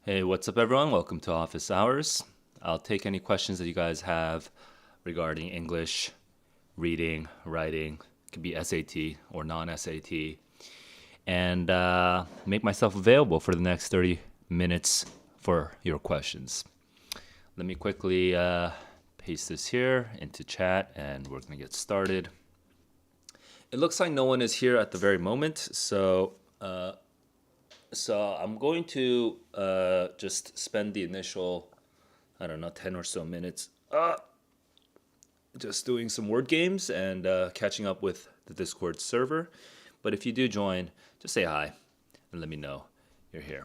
Hey, what's up, everyone? Welcome to Office Hours. I'll take any questions that you guys have regarding English, reading, writing, it could be SAT or non SAT, and make myself available for the next 30 minutes for your questions. Let me quickly paste this here into chat and we're going to get started. It looks like no one is here at the very moment, so I'm going to just spend the initial, I don't know, 10 or so minutes just doing some word games and catching up with the Discord server. But if you do join, just say hi and let me know you're here.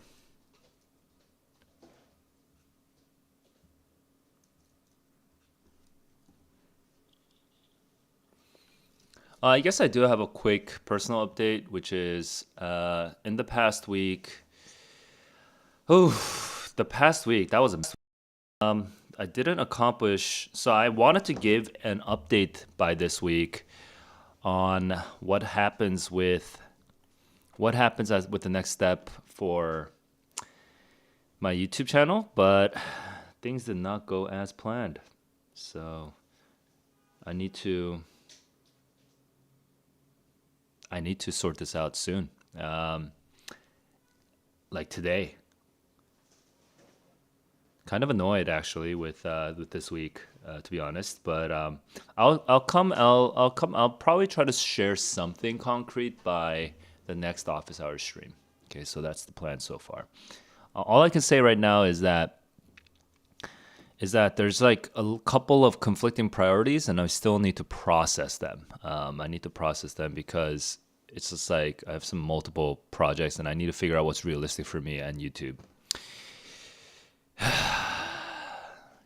I guess I do have a quick personal update, which is in the past week. Oh, the past week, that was a I didn't accomplish. So I wanted to give an update by this week on what happens as with the next step for my YouTube channel, but things did not go as planned. So I need to sort this out soon. Like today. Kind of annoyed actually with this week, to be honest. But I'll probably try to share something concrete by the next office hours stream. Okay, so that's the plan so far. All I can say right now is that there's like a couple of conflicting priorities, and I still need to process them. I need to process them because it's just like I have some multiple projects, and I need to figure out what's realistic for me and YouTube.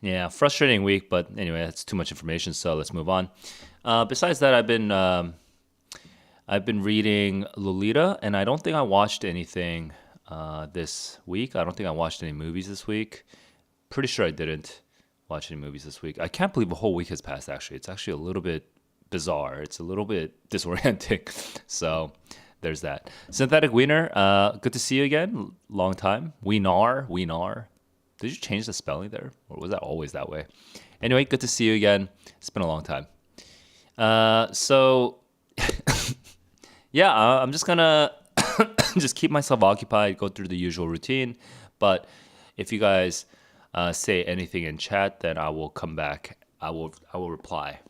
Yeah, frustrating week, but anyway, that's too much information, so let's move on. Besides that, I've been reading Lolita, and I don't think I watched anything this week. I don't think I watched any movies this week. Pretty sure I didn't watch any movies this week. I can't believe a whole week has passed. Actually, it's actually a little bit bizarre. It's a little bit disorienting. So there's that. Synthetic Wiener, good to see you again. Long time. Wiener. Did you change the spelling there, or was that always that way? Anyway, good to see you again. It's been a long time. So yeah, I'm just gonna just keep myself occupied, go through the usual routine. But if you guys say anything in chat, then I will come back. I will reply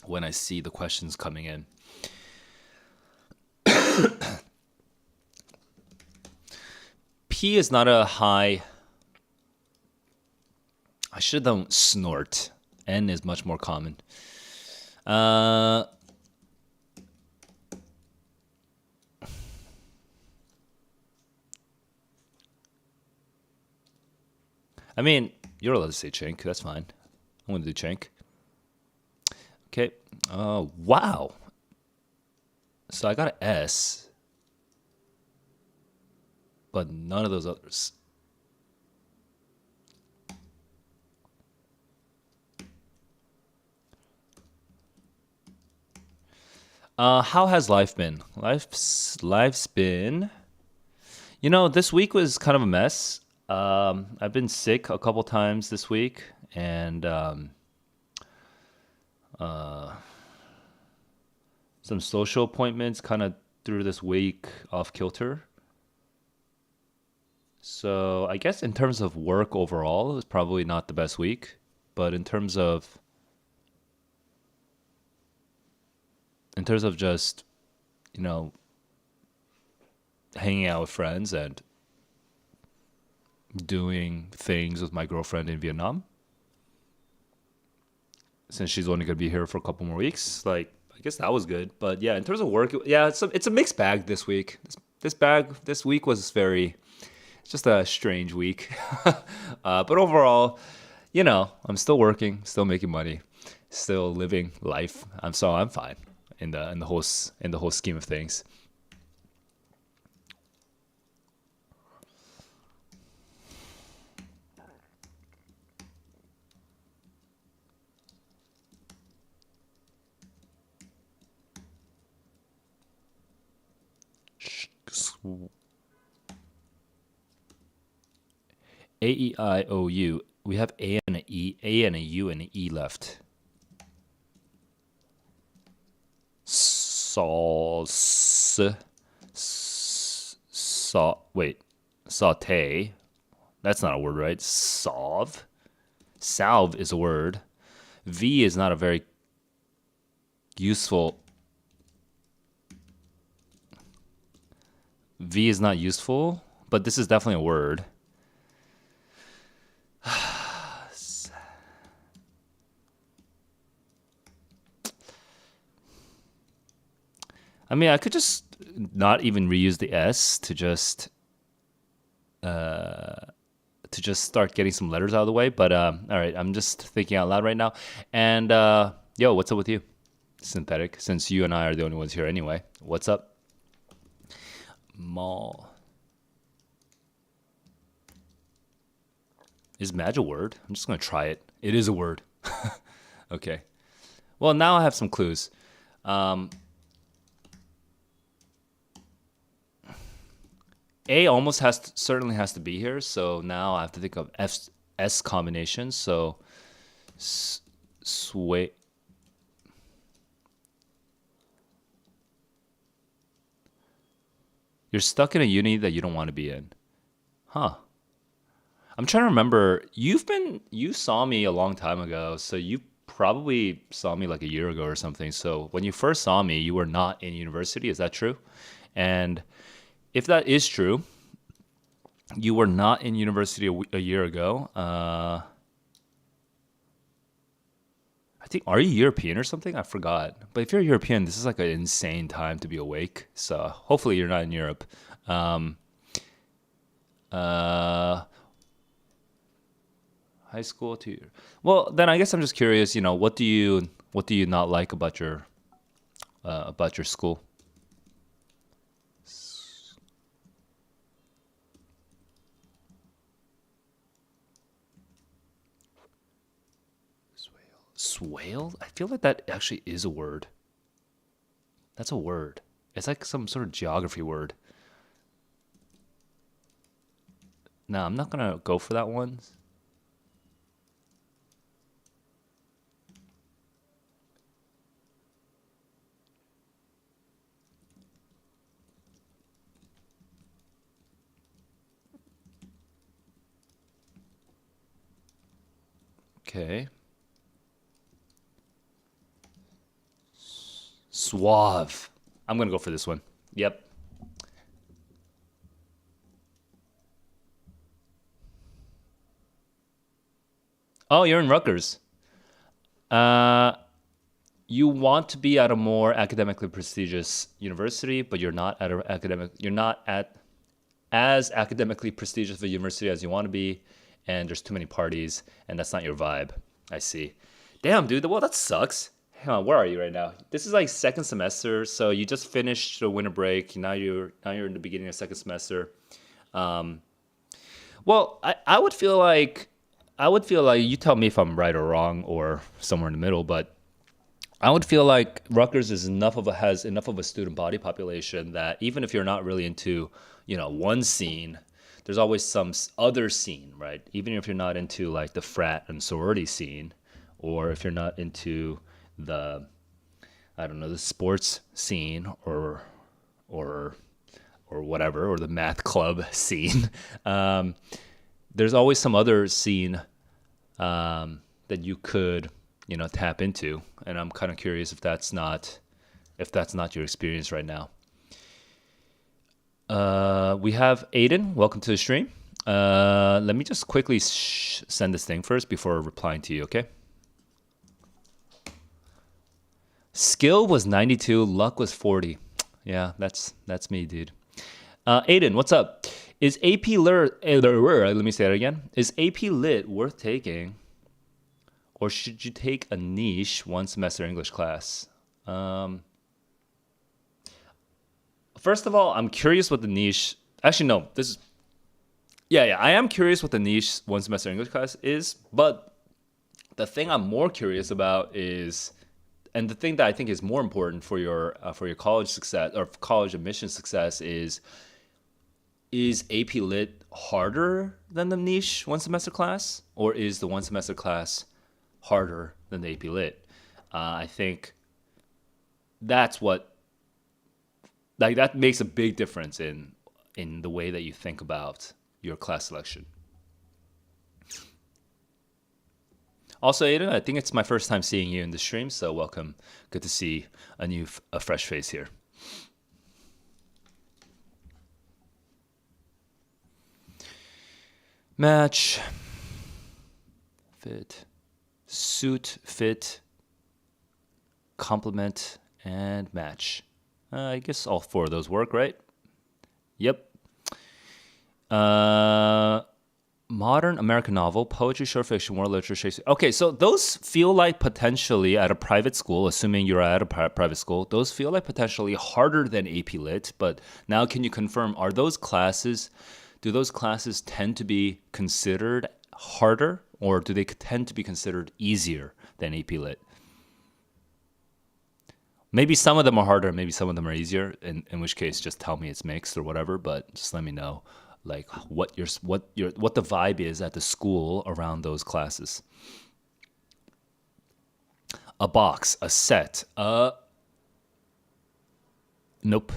when I see the questions coming in. P is not a high. I should have done snort. N is much more common. I mean, you're allowed to say chink. That's fine. I'm gonna do chink. Okay. Wow. So I got an S, but none of those others. How has life been? Life's been. This week was kind of a mess. I've been sick a couple times this week, and some social appointments kind of threw this week off kilter. So I guess in terms of work overall, it was probably not the best week, but in terms of just you know hanging out with friends and doing things with my girlfriend in Vietnam, since she's only gonna be here for a couple more weeks. Like, I guess that was good. But yeah, in terms of work, yeah, it's a mixed bag this week. This week was very, it's just a strange week. But overall, I'm still working, still making money, still living life. I'm fine in the whole scheme of things. A-E-I-O-U. We have A and a E, A and a U and an E left. Sauce. Wait. Saute. That's not a word, right? Salve. Salve is a word. V is not a very useful. V is not useful, but this is definitely a word. I mean, I could just not even reuse the S to just start getting some letters out of the way. But all right, I'm just thinking out loud right now. And yo, what's up with you, Synthetic? Since you and I are the only ones here anyway, what's up? Mall. Is Madge a word? I'm just gonna try it. It is a word. Okay. Well, now I have some clues. Um, A almost certainly has to be here. So now I have to think of S combinations. So sway. You're stuck in a uni that you don't want to be in. Huh. I'm trying to remember. You saw me a long time ago, so you probably saw me like a year ago or something. So when you first saw me, you were not in university. Is that true? And if that is true, you were not in university a year ago. I think, are you European or something? I forgot. But if you're European, this is like an insane time to be awake. So hopefully you're not in Europe. Um, uh, High school to well, then I guess I'm just curious. What do you not like about your school? Swale? I feel like that actually is a word. That's a word. It's like some sort of geography word. No, I'm not gonna go for that one. Okay. Suave. I'm gonna go for this one. Yep. Oh, you're in Rutgers. Uh, you want to be at a more academically prestigious university, but you're not at as academically prestigious of a university as you want to be, and there's too many parties, and that's not your vibe. I see. Damn, dude. Well, that sucks. Hang on, where are you right now? This is like second semester, so you just finished the winter break. Now you're in the beginning of second semester. Um, well, I would feel like you tell me if I'm right or wrong or somewhere in the middle, but I would feel like Rutgers has enough of a student body population that even if you're not really into, one scene, there's always some other scene, right? Even if you're not into like the frat and sorority scene, or if you're not into the, I don't know, the sports scene or or whatever, or the math club scene. Um, there's always some other scene that you could, tap into, and I'm kind of curious if that's not your experience right now. We have Aiden. Welcome to the stream. Let me just quickly send this thing first before replying to you. Okay. Skill was 92. Luck was 40. Yeah, that's me, dude. Aiden, what's up? Is AP Lit? Let me say it again. Is AP Lit worth taking, or should you take a niche one semester English class? Um, First of all, I'm curious what the niche. Actually, no. This is Yeah, yeah. I am curious what the niche one semester English class is, but the thing I'm more curious about is, and the thing that I think is more important for your college success or college admission success is is AP Lit harder than the niche one semester class, or is the one semester class harder than the AP Lit? I think that's what like that makes a big difference in the way that you think about your class selection. Also, Aiden, I think it's my first time seeing you in the stream, so welcome. Good to see a fresh face here. Match, fit, suit, fit, complement, and match. I guess all four of those work, right? Yep. Modern American novel, poetry, short fiction, world literature, Shakespeare. Okay, so those feel like potentially at a private school, assuming you're at a private school, those feel like potentially harder than AP Lit. But now, can you confirm, do those classes tend to be considered harder, or do they tend to be considered easier than AP Lit? Maybe some of them are harder, maybe some of them are easier. In which case, just tell me it's mixed or whatever. But just let me know, like what the vibe is at the school around those classes. A box, a set, nope.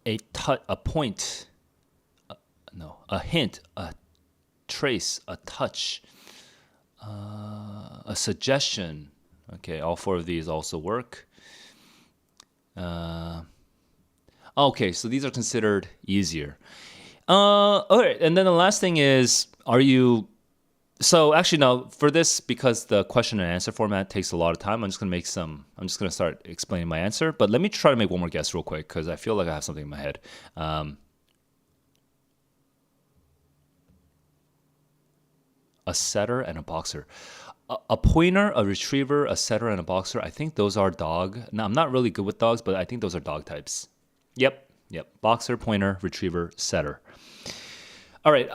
A point, no, a hint, a trace, a touch, a suggestion. Okay, all four of these also work. Okay, so these are considered easier. All right, and then the last thing is, so actually no, for this, because the question and answer format takes a lot of time, I'm just gonna start explaining my answer, but let me try to make one more guess real quick, because I feel like I have something in my head. A setter and a boxer. A pointer, a retriever, a setter, and a boxer. I think those are dog. Now, I'm not really good with dogs, but I think those are dog types. Yep. Boxer, pointer, retriever, setter. All right.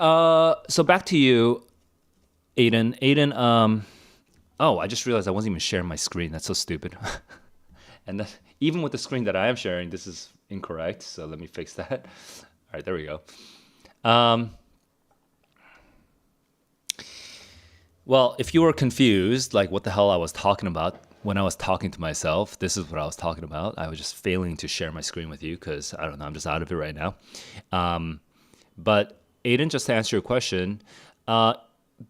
So back to you, Aiden. Oh, I just realized I wasn't even sharing my screen. That's so stupid. And even with the screen that I am sharing, this is incorrect. So let me fix that. All right, there we go. Well, if you were confused, like what the hell I was talking about when I was talking to myself, this is what I was talking about. I was just failing to share my screen with you because, I don't know, I'm just out of it right now. But Aiden, just to answer your question,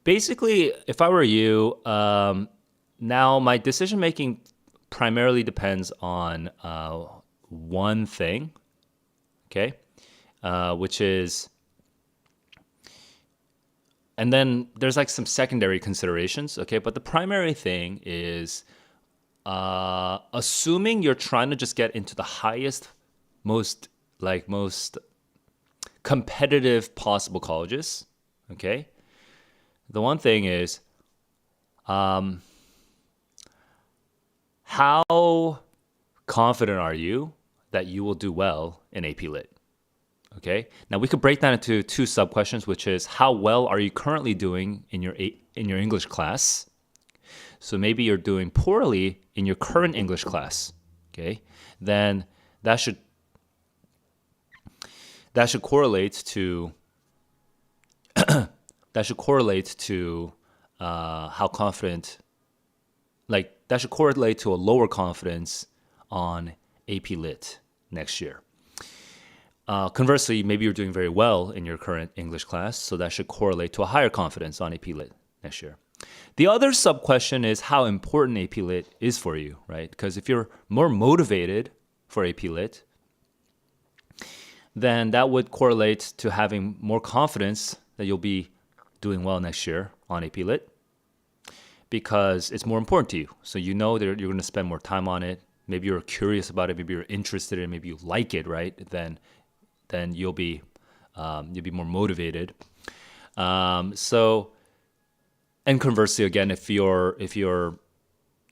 basically, if I were you, now my decision making primarily depends on one thing, okay, which is, and then there's like some secondary considerations, okay? But the primary thing is assuming you're trying to just get into the highest, most competitive possible colleges, okay? The one thing is how confident are you that you will do well in AP Lit? Okay. Now we could break that into two sub questions, which is how well are you currently doing in your English class? So maybe you're doing poorly in your current English class. Okay. Then that should correlate to how confident, like that should correlate to a lower confidence on AP Lit next year. Conversely, maybe you're doing very well in your current English class, so that should correlate to a higher confidence on AP Lit next year. The other sub-question is how important AP Lit is for you, right? Because if you're more motivated for AP Lit, then that would correlate to having more confidence that you'll be doing well next year on AP Lit because it's more important to you. So you know that you're going to spend more time on it. Maybe you're curious about it. Maybe you're interested in it. Maybe you like it, right? Then you'll be more motivated. So, and conversely, again, if you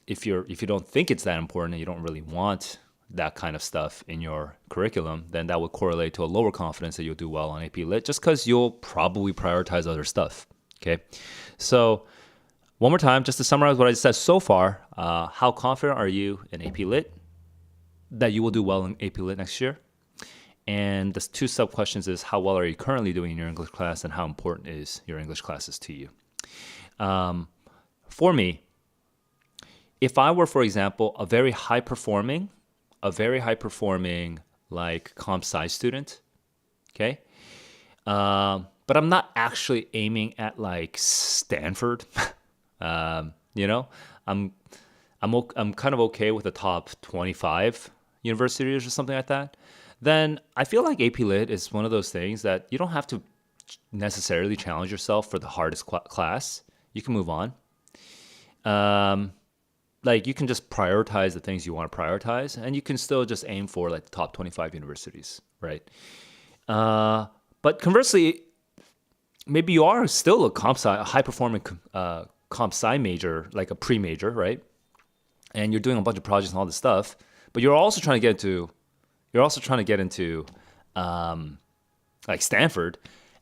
don't think it's that important and you don't really want that kind of stuff in your curriculum, then that would correlate to a lower confidence that you'll do well on AP Lit, just because you'll probably prioritize other stuff. Okay, so one more time, just to summarize what I said so far, how confident are you in AP Lit that you will do well in AP Lit next year? And the two sub questions is how well are you currently doing in your English class and how important is your English classes to you? For me, if I were, for example, a very high performing like comp sci student, okay, but I'm not actually aiming at like Stanford. You know, I'm I'm kind of okay with the top 25 universities or something like that. Then I feel like AP Lit is one of those things that you don't have to necessarily challenge yourself for the hardest class. You can move on. Um, like you can just prioritize the things you want to prioritize, and you can still just aim for like the top 25 universities, right? Uh, but conversely, maybe you are still a high performing comp sci major, like a pre major, right? And you're doing a bunch of projects and all this stuff, but you're also trying to get into um, like Stanford,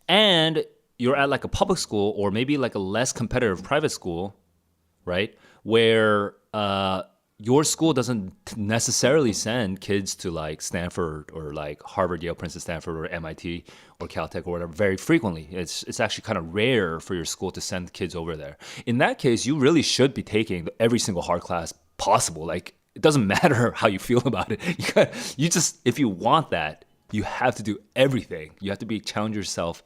and you're at like a public school or maybe like a less competitive private school, right? Where your school doesn't necessarily send kids to like Stanford or like Harvard, Yale, Princeton, Stanford, or MIT or Caltech or whatever very frequently. It's actually kind of rare for your school to send kids over there. In that case, you really should be taking every single hard class possible. Like it doesn't matter how you feel about it. You just if you want that, you have to do everything. You have to be challenge yourself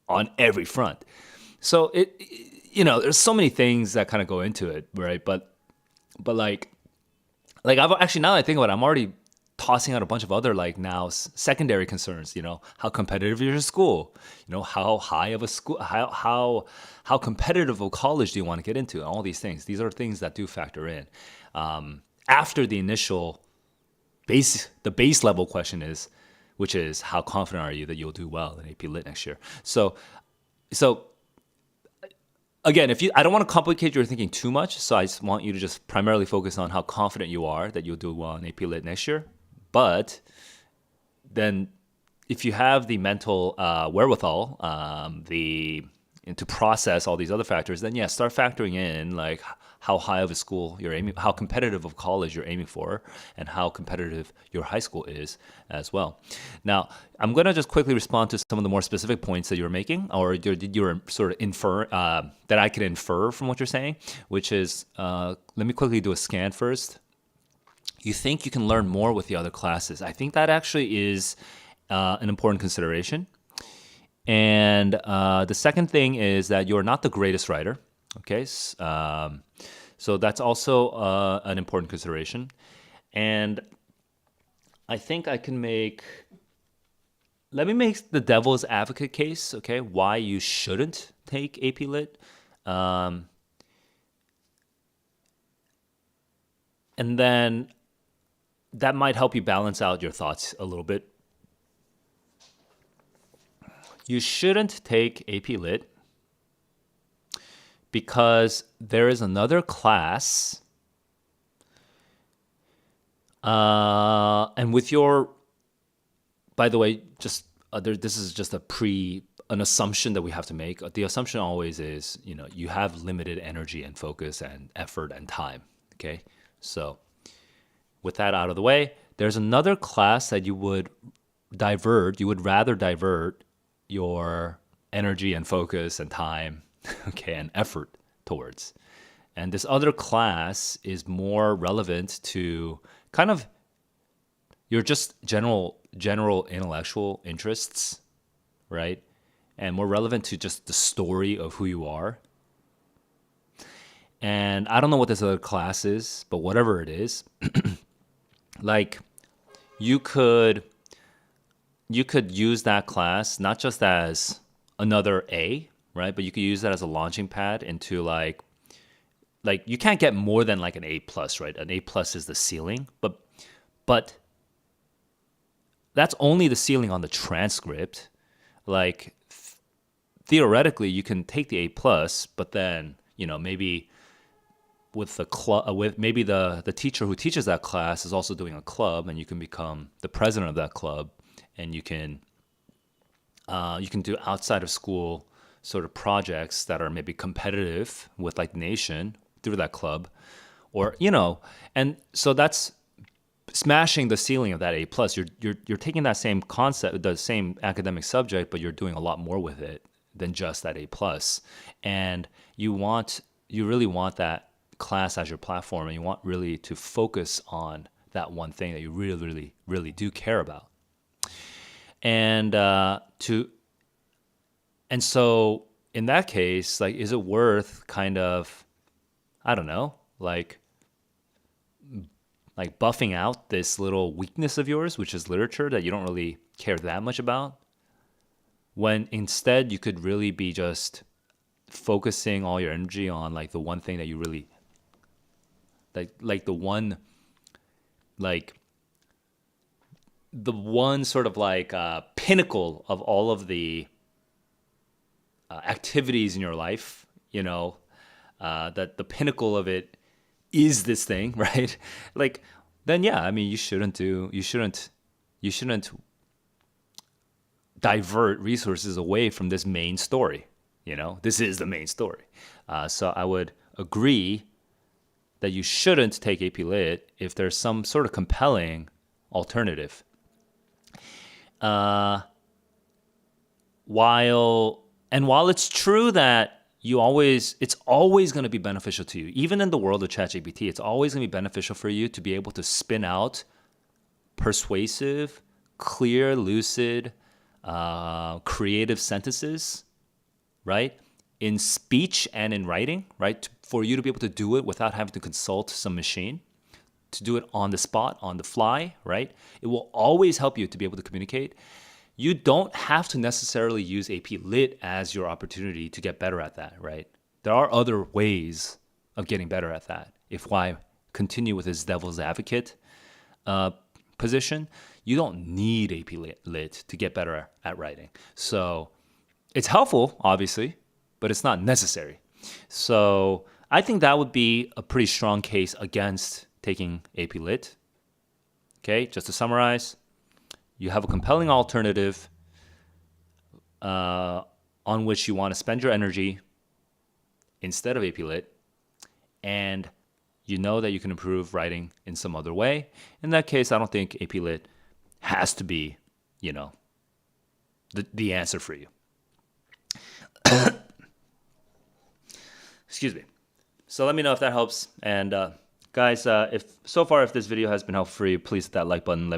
on every front. So there's so many things that kind of go into it, right? But like I've actually now that I think about it, I'm already tossing out a bunch of other like now secondary concerns. How competitive is your school? How high of a school? How competitive of college do you want to get into? And all these things. These are things that do factor in. After the initial the base level question is, which is how confident are you that you'll do well in AP Lit next year? So again, I don't want to complicate your thinking too much, so I just want you to just primarily focus on how confident you are that you'll do well in AP Lit next year. But then, if you have the mental wherewithal, to process all these other factors, then yeah, start factoring in like how high of a school you're aiming, how competitive of college you're aiming for, and how competitive your high school is as well. Now, I'm gonna just quickly respond to some of the more specific points that you were making, or did you sort of infer that I could infer from what you're saying, which is let me quickly do a scan first. You think you can learn more with the other classes. I think that actually is an important consideration. And the second thing is that you're not the greatest writer. Okay, so that's also an important consideration. And I think let me make the devil's advocate case, okay, why you shouldn't take AP Lit. And then that might help you balance out your thoughts a little bit. You shouldn't take AP Lit because there is another class, and by the way, just this is just an assumption that we have to make. The assumption always is, you have limited energy and focus and effort and time. Okay, so with that out of the way, there's another class that you would rather divert your energy and focus and time, okay, and effort towards. And this other class is more relevant to kind of your just general intellectual interests, right? And more relevant to just the story of who you are. And I don't know what this other class is, but whatever it is, like you could use that class not just as another A, right? But you could use that as a launching pad into like you can't get more than like an A plus, right? An A plus is the ceiling, but that's only the ceiling on the transcript. Like theoretically, you can take the A plus, but then maybe with the club, with maybe the teacher who teaches that class is also doing a club, and you can become the president of that club. And you can do outside of school sort of projects that are maybe competitive with like the nation through that club, or and so that's smashing the ceiling of that A plus. You're taking that same concept, the same academic subject, but you're doing a lot more with it than just that A plus. And you really want that class as your platform, and you want really to focus on that one thing that you really, really, really do care about. And and so in that case, like, is it worth kind of, I don't know, like buffing out this little weakness of yours, which is literature, that you don't really care that much about, when instead you could really be just focusing all your energy on like the one thing that you really like the one sort of like pinnacle of all of the activities in your life, that the pinnacle of it is this thing, right? Like, then yeah, I mean, you shouldn't divert resources away from this main story. This is the main story. So I would agree that you shouldn't take AP Lit if there's some sort of compelling alternative. While it's true that it's always going to be beneficial to you, even in the world of ChatGPT, it's always going to be beneficial for you to be able to spin out persuasive, clear, lucid, creative sentences, right? In speech and in writing, right? For you to be able to do it without having to consult some machine, to do it on the spot, on the fly, right? It will always help you to be able to communicate. You don't have to necessarily use AP Lit as your opportunity to get better at that, right? There are other ways of getting better at that. If I continue with this devil's advocate position, you don't need AP Lit to get better at writing. So it's helpful, obviously, but it's not necessary. So I think that would be a pretty strong case against taking AP Lit. Okay, just to summarize, you have a compelling alternative on which you want to spend your energy instead of AP Lit, and you know that you can improve writing in some other way. In that case, I don't think AP Lit has to be, the answer for you. Excuse me. So let me know if that helps. And guys, if this video has been helpful for you, please hit that like button.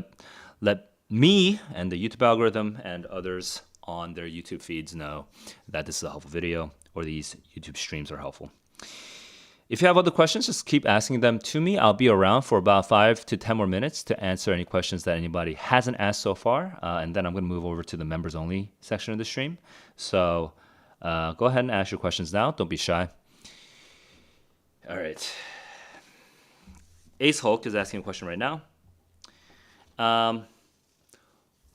Let me and the YouTube algorithm and others on their YouTube feeds know that this is a helpful video, or these YouTube streams are helpful. If you have other questions, just keep asking them to me. I'll be around for about 5 to 10 more minutes to answer any questions that anybody hasn't asked so far. And then I'm going to move over to the members only section of the stream. So go ahead and ask your questions now. Don't be shy. All right. Ace Hulk is asking a question right now.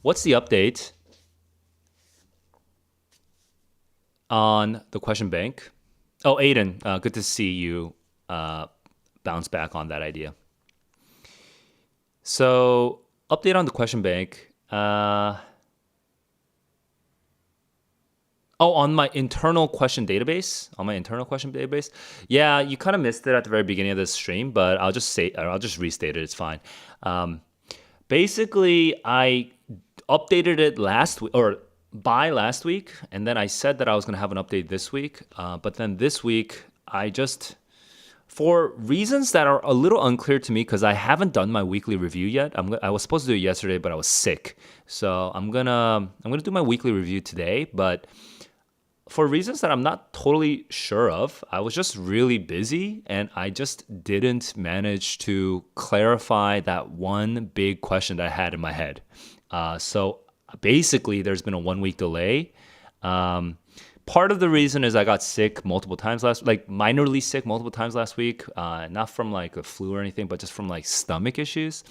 What's the update on the question bank? Oh, Aiden, good to see you bounce back on that idea. So, update on the question bank. On my internal question database. Yeah, you kind of missed it at the very beginning of this stream, but I'll just restate it. It's fine. Basically, I updated it by last week, and then I said that I was going to have an update this week. But then this week, for reasons that are a little unclear to me, because I haven't done my weekly review yet. I was supposed to do it yesterday, but I was sick, so I'm gonna do my weekly review today. But for reasons that I'm not totally sure of, I was just really busy, and I just didn't manage to clarify that one big question that I had in my head. So basically, there's been a 1-week delay. Part of the reason is I got sick multiple times minorly sick multiple times last week, not from like a flu or anything, but just from like stomach issues.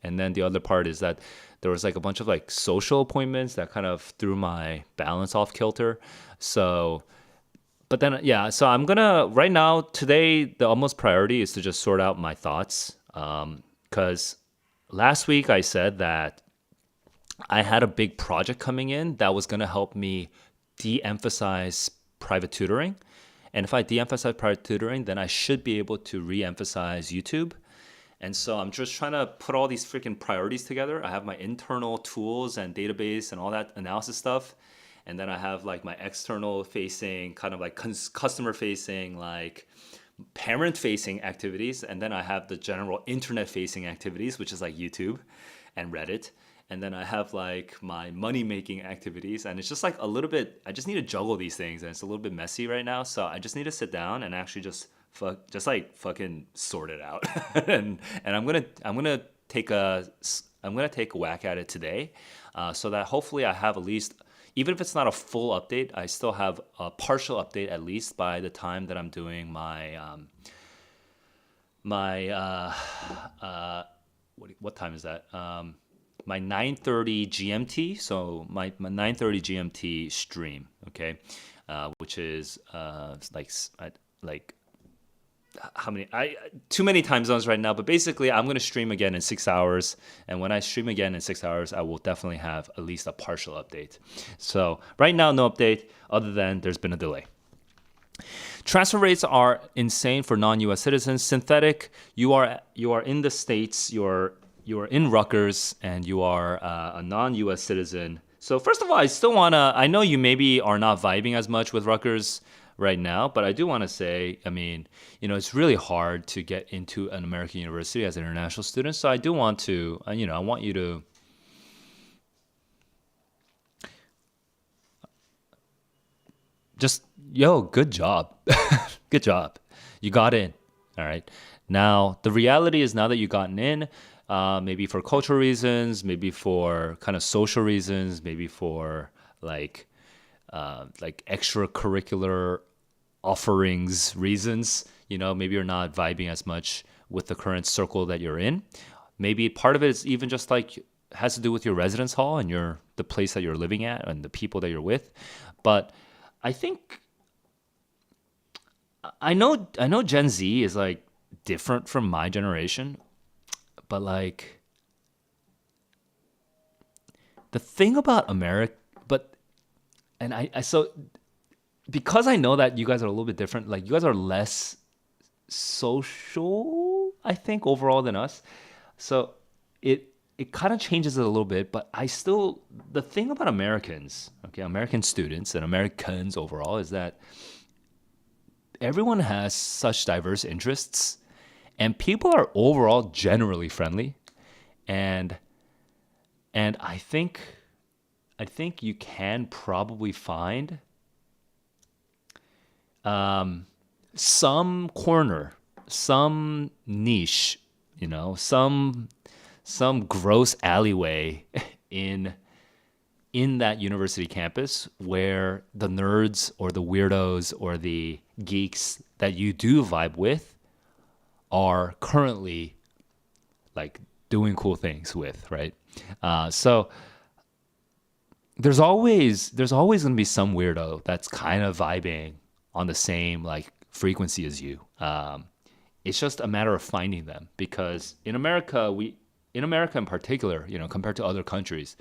And then the other part is that there was like a bunch of like social appointments that kind of threw my balance off kilter. So, but then, yeah, so I'm gonna, right now, today, the almost priority is to just sort out my thoughts. Because last week I said that I had a big project coming in that was gonna help me de-emphasize private tutoring. And if I de-emphasize private tutoring, then I should be able to re-emphasize YouTube. And so I'm just trying to put all these freaking priorities together. I have my internal tools and database and all that analysis stuff. And then I have like my external facing, kind of like customer facing, like parent facing activities. And then I have the general internet facing activities, which is like YouTube and Reddit. And then I have like my money making activities. And it's just like a little bit, I just need to juggle these things. And it's a little bit messy right now. So I just need to sit down and actually just like fucking sort it out. And I'm gonna take a whack at it today, so that hopefully I have at least, even if it's not a full update, I still have a partial update at least by the time that I'm doing my what time is that? My 9:30 GMT. So my 9:30 GMT stream. Okay, which is like how many, I too many time zones right now, but basically I'm going to stream again in 6 hours, and when I stream again in 6 hours I will definitely have at least a partial update. So right now no update other than there's been a delay. Transfer rates are insane for non-US citizens. Synthetic, you are in the States, you're in Rutgers, and you are a non-US citizen. So first of all, I know you maybe are not vibing as much with Rutgers right now, but I do want to say, I mean, it's really hard to get into an American university as an international student. So I do want to, I want you to just, good job. Good job. You got in. All right. Now, the reality is, now that you've gotten in, maybe for cultural reasons, maybe for kind of social reasons, maybe for like extracurricular offerings reasons, maybe you're not vibing as much with the current circle that you're in. Maybe part of it is even just like has to do with your residence hall and the place that you're living at and the people that you're with. But I think I know Gen Z is like different from my generation, but like the thing about America, and I so because I know that you guys are a little bit different, like you guys are less social, I think, overall than us. So it kind of changes it a little bit, but the thing about Americans, okay, American students and Americans overall, is that everyone has such diverse interests, and people are overall generally friendly, and I think you can probably find some corner, some niche, some gross alleyway in that university campus where the nerds or the weirdos or the geeks that you do vibe with are currently like doing cool things with, right? So there's always going to be some weirdo that's kind of vibing on the same like frequency as you. It's just a matter of finding them, because in America in particular, compared to other countries,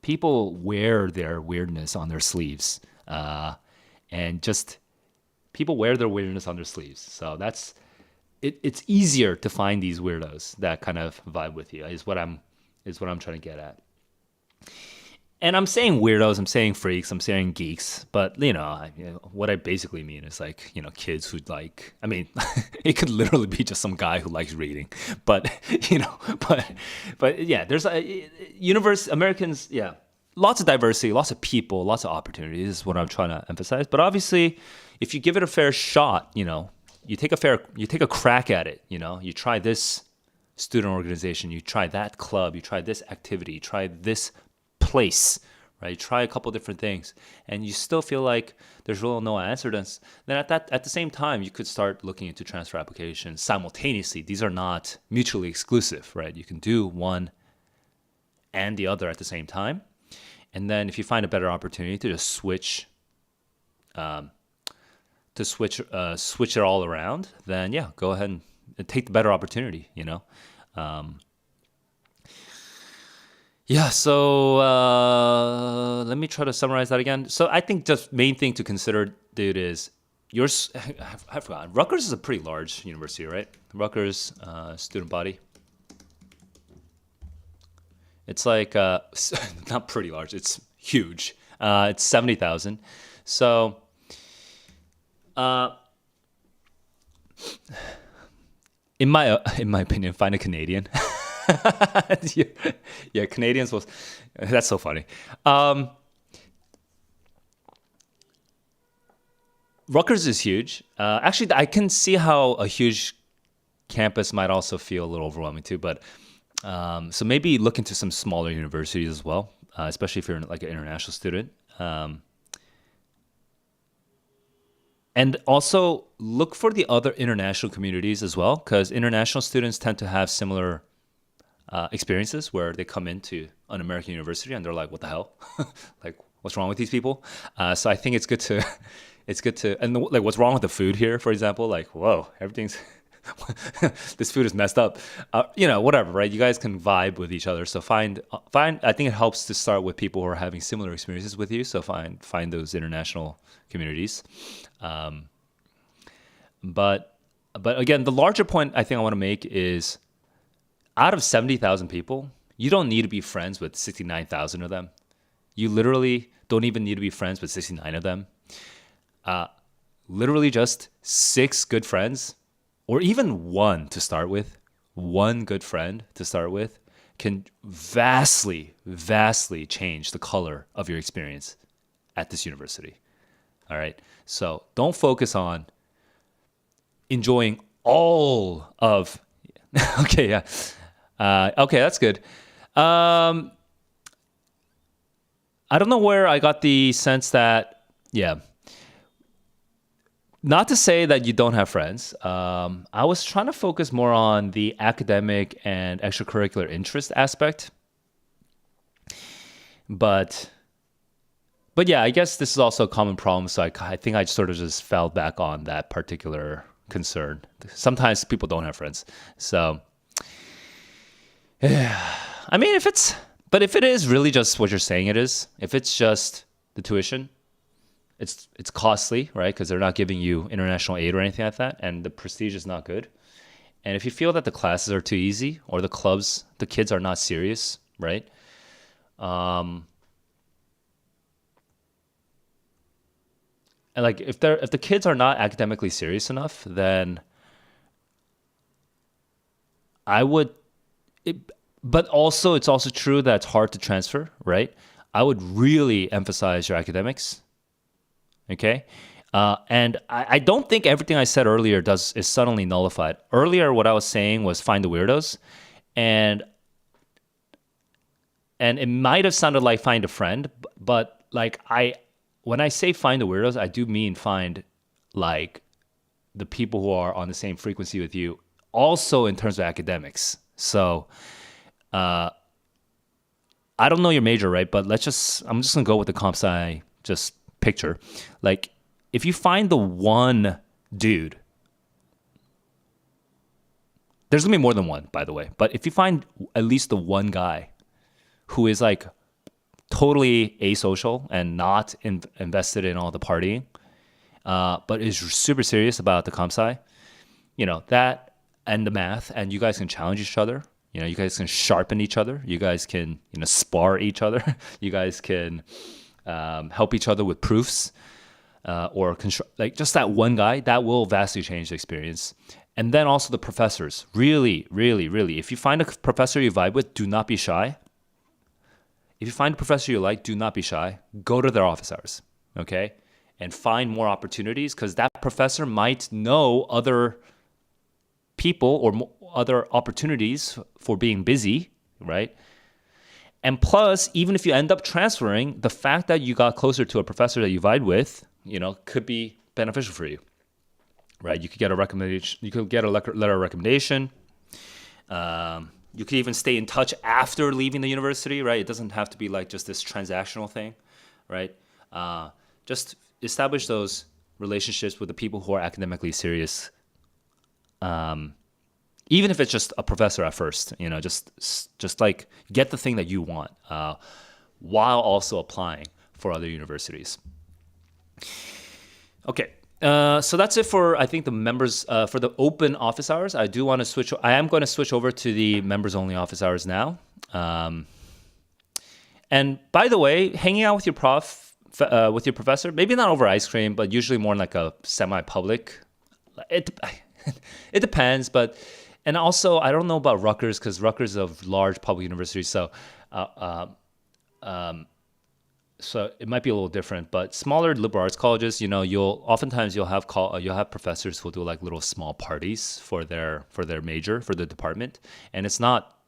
people wear their weirdness on their sleeves, and just people wear their weirdness on their sleeves. So that's it. It's easier to find these weirdos that kind of vibe with you. Is what I'm trying to get at. And I'm saying weirdos, I'm saying freaks, I'm saying geeks, but what I basically mean is like, kids who like, I mean, it could literally be just some guy who likes reading, but but yeah, there's a Americans, yeah, lots of diversity, lots of people, lots of opportunities is what I'm trying to emphasize. But obviously, if you give it a fair shot, you take a crack at it, you try this student organization, you try that club, you try this activity, you try this place, right? Try a couple different things, and you still feel like there's really no answer. Then at the same time, you could start looking into transfer applications simultaneously. These are not mutually exclusive, right? You can do one and the other at the same time, and then if you find a better opportunity to just switch it all around, then yeah, go ahead and take the better opportunity. Yeah, so let me try to summarize that again. So I think just main thing to consider, dude, is yours, I've forgotten. Rutgers is a pretty large university, right? Rutgers student body. It's like not pretty large. It's huge. It's 70,000. So uh, in my opinion, find a Canadian. yeah, yeah, Canadians will. That's so funny. Um, Rutgers is huge. Actually, I can see how a huge campus might also feel a little overwhelming too. But so maybe look into some smaller universities as well, especially if you're like an international student. And also look for the other international communities as well, because international students tend to have similar experiences where they come into an American university and they're like, "What the hell? Like, what's wrong with these people?" So I think it's good to, and like, what's wrong with the food here, for example? Like, whoa, everything's this food is messed up. Whatever, right? You guys can vibe with each other. So find. I think it helps to start with people who are having similar experiences with you. So find those international communities. Um, but but again, the larger point I think I want to make is out of 70,000 people, you don't need to be friends with 69,000 of them. You literally don't even need to be friends with 69 of them. Uh, Literally just six good friends, or even one to start with, one good friend to start with, can vastly, vastly change the color of your experience at this university. All right. So don't focus on enjoying all of. Okay, yeah. Okay, that's good. Um, I don't know where I got the sense that, yeah, not to say that you don't have friends. I was trying to focus more on the academic and extracurricular interest aspect. But yeah, I guess this is also a common problem. So I think I sort of just fell back on that particular concern. Sometimes people don't have friends. So, yeah. I mean, if it is really just what you're saying it is, if it's just the tuition, it's costly, right? Because they're not giving you international aid or anything like that, and the prestige is not good. And if you feel that the classes are too easy or the kids are not serious, right? Um, and like if the kids are not academically serious enough, then I would. It, but also, it's also true that it's hard to transfer, right? I would really emphasize your academics. Okay. And I don't think everything I said earlier is suddenly nullified. Earlier, what I was saying was find the weirdos, and it might have sounded like find a friend, but like when I say find the weirdos, I do mean find like the people who are on the same frequency with you, also in terms of academics. So I don't know your major, right? But I'm just gonna go with the comp sci just picture. Like, if you find the one dude, there's gonna be more than one, by the way. But if you find at least the one guy who is like totally asocial and not invested in all the partying, but is super serious about the comp sci, that and the math, and you guys can challenge each other. You guys can sharpen each other. You guys can, spar each other. You guys can help each other with proofs, or like just that one guy that will vastly change the experience. And then also the professors. Really, really, really. If you find a professor you vibe with, do not be shy. If you find a professor you like, do not be shy. Go to their office hours, okay? And find more opportunities, because that professor might know other people or other opportunities for being busy, right? And plus, even if you end up transferring, the fact that you got closer to a professor that you vibe with, could be beneficial for you, right? You could get a recommendation. You could get a letter of recommendation. You could even stay in touch after leaving the university, right? It doesn't have to be like just this transactional thing, right? Just establish those relationships with the people who are academically serious. Even if it's just a professor at first, just like get the thing that you want, while also applying for other universities. Okay, So that's it for I think the members for the open office hours. I do want to switch. I am going to switch over to the members only office hours now. And by the way, hanging out with your with your professor, maybe not over ice cream, but usually more in like a semi-public. It it depends, but and also I don't know about Rutgers because Rutgers is a large public university, so. Uh, so it might be a little different, but smaller liberal arts colleges, you'll have professors who'll do like little small parties for their major for the department, and it's not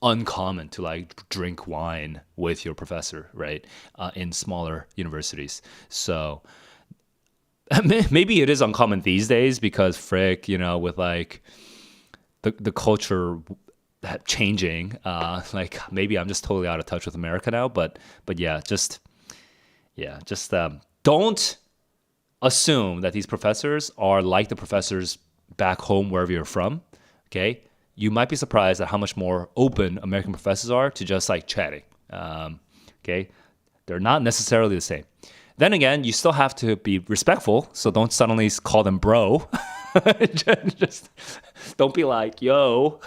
uncommon to like drink wine with your professor, right? In smaller universities, so maybe it is uncommon these days because frick, with like the culture changing. Like maybe I'm just totally out of touch with America now, but just don't assume that these professors are like the professors back home wherever you're from. Okay, you might be surprised at how much more open American professors are to just like chatting. Okay, they're not necessarily the same. Then again, you still have to be respectful, so don't suddenly call them bro. Just don't be like, yo,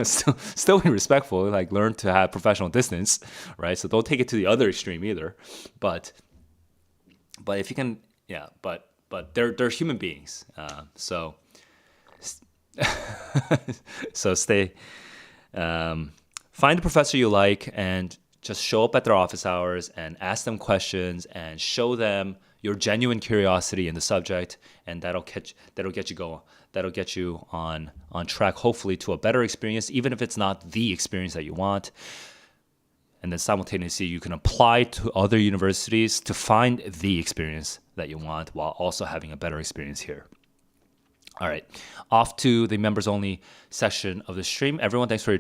still be respectful. Like, learn to have professional distance, right? So don't take it to the other extreme either. But if you can, yeah. But they're human beings. So so stay. Find a professor you like and just show up at their office hours and ask them questions and show them your genuine curiosity in the subject, and that'll get you going. That'll get you on track, hopefully, to a better experience, even if it's not the experience that you want. And then simultaneously, you can apply to other universities to find the experience that you want while also having a better experience here. All right, off to the members only section of the stream. Everyone, thanks for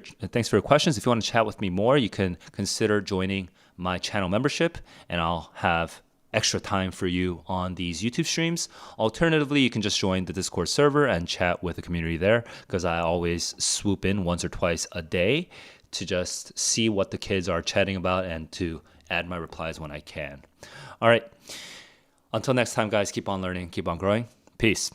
your questions. If you want to chat with me more, you can consider joining my channel membership, and I'll have extra time for you on these YouTube streams. Alternatively, you can just join the Discord server and chat with the community there, because I always swoop in once or twice a day to just see what the kids are chatting about and to add my replies when I can. All right, until next time, guys, keep on learning, keep on growing. Peace.